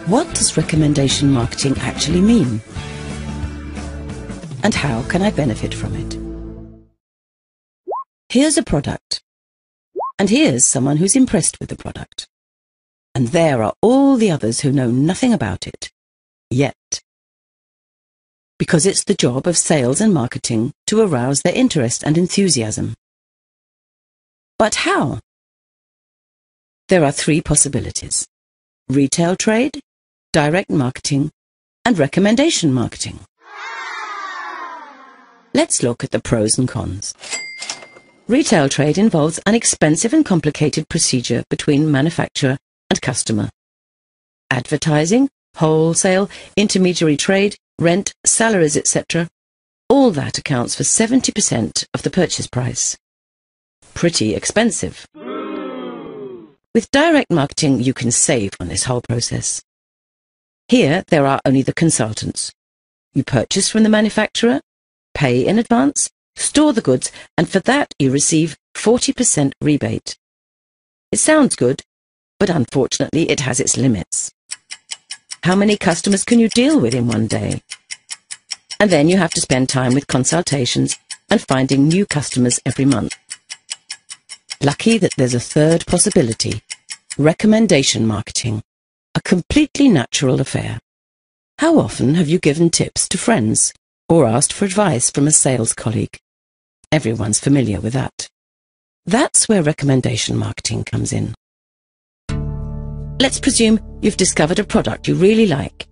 What does recommendation marketing actually mean? And how can I benefit from it? Here's a product. And here's someone who's impressed with the product. And there are all the others who know nothing about it. Yet. Because it's the job of sales and marketing to arouse their interest and enthusiasm. But how? There are three possibilities: retail trade, direct marketing, and recommendation marketing. Let's look at the pros and cons. Retail trade involves an expensive and complicated procedure between manufacturer and customer. Advertising, wholesale, intermediary trade, rent, salaries, etc. All that accounts for 70% of the purchase price. Pretty expensive. With direct marketing, you can save on this whole process. Here, there are only the consultants. You purchase from the manufacturer, pay in advance, store the goods, and for that you receive 40% rebate. It sounds good, but unfortunately it has its limits. How many customers can you deal with in one day? And then you have to spend time with consultations and finding new customers every month. Lucky that there's a third possibility: recommendation marketing, a completely natural affair. How often have you given tips to friends or asked for advice from a sales colleague? Everyone's familiar with that. That's where recommendation marketing comes in. Let's presume you've discovered a product you really like.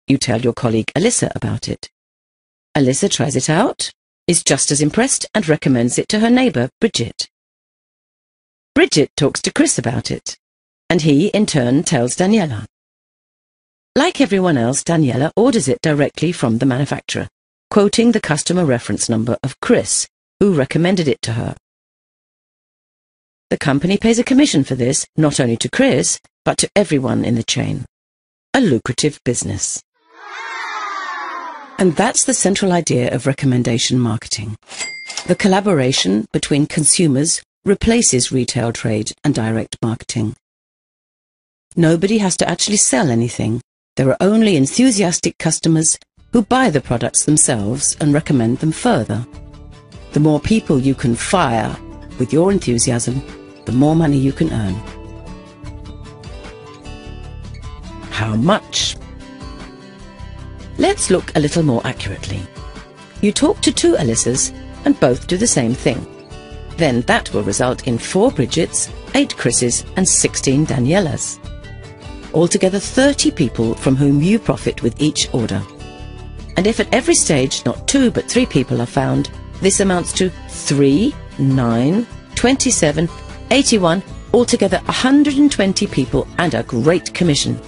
You tell your colleague Alyssa about it. Alyssa tries it out, is just as impressed, and recommends it to her neighbour, Bridget. Bridget talks to Chris about it, and he, in turn, tells Daniela. Like everyone else, Daniela orders it directly from the manufacturer, quoting the customer reference number of Chris, who recommended it to her. The company pays a commission for this, not only to Chris, but to everyone in the chain. A lucrative business. And that's the central idea of recommendation marketing. The collaboration between consumers replaces retail trade and direct marketing. Nobody has to actually sell anything. There are only enthusiastic customers who buy the products themselves and recommend them further. The more people you can fire with your enthusiasm, the more money you can earn. How much? Let's look a little more accurately. You talk to two Alyssas and both do the same thing. Then that will result in 4 Bridgets, 8 Chris's and 16 Danielas. Altogether 30 people from whom you profit with each order. And if at every stage not 2 but 3 people are found, this amounts to 3, 9, 27, 81, altogether 120 people and a great commission.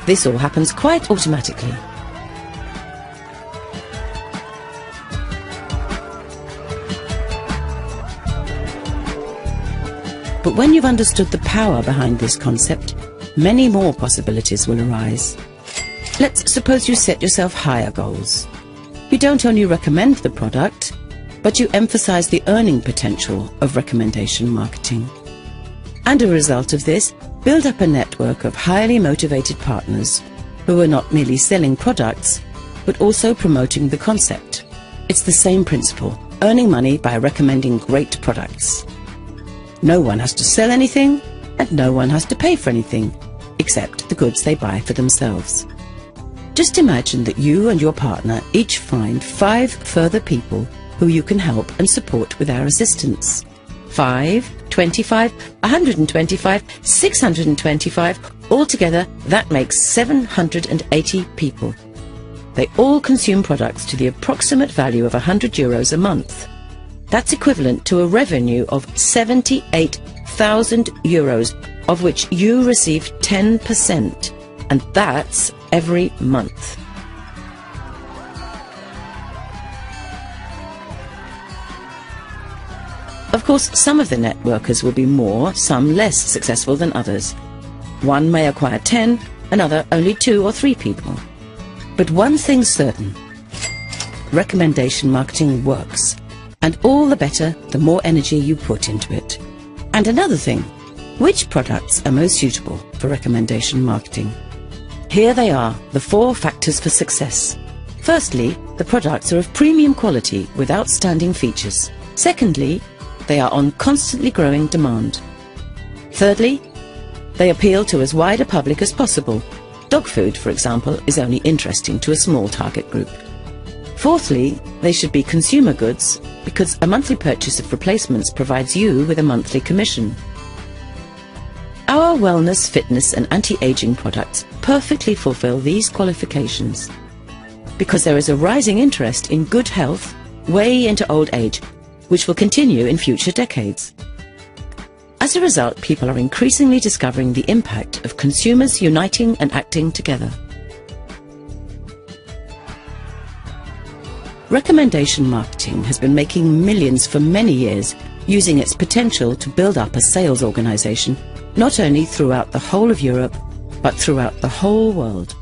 This all happens quite automatically. But when you've understood the power behind this concept, many more possibilities will arise. Let's suppose you set yourself higher goals. You don't only recommend the product, but you emphasize the earning potential of recommendation marketing. And a result of this, build up a network of highly motivated partners who are not merely selling products, but also promoting the concept. It's the same principle, earning money by recommending great products. No one has to sell anything, and no one has to pay for anything, except the goods they buy for themselves. Just imagine that you and your partner each find 5 further people who you can help and support with our assistance. 5, 25, 125, 625, altogether that makes 780 people. They all consume products to the approximate value of €100 a month. That's equivalent to a revenue of €78,000, of which you receive 10%, and that's every month. Of course, some of the networkers will be more, some less successful than others. One may acquire 10, another only 2 or 3 people. But one thing's certain: recommendation marketing works. And all the better, the more energy you put into it. And another thing, which products are most suitable for recommendation marketing? Here they are, the 4 factors for success. Firstly, the products are of premium quality with outstanding features. Secondly, they are on constantly growing demand. Thirdly, they appeal to as wide a public as possible. Dog food, for example, is only interesting to a small target group. Fourthly, they should be consumer goods because a monthly purchase of replacements provides you with a monthly commission. Our wellness, fitness and anti-aging products perfectly fulfill these qualifications because there is a rising interest in good health way into old age, which will continue in future decades. As a result, people are increasingly discovering the impact of consumers uniting and acting together. Recommendation marketing has been making millions for many years, using its potential to build up a sales organization, not only throughout the whole of Europe, but throughout the whole world.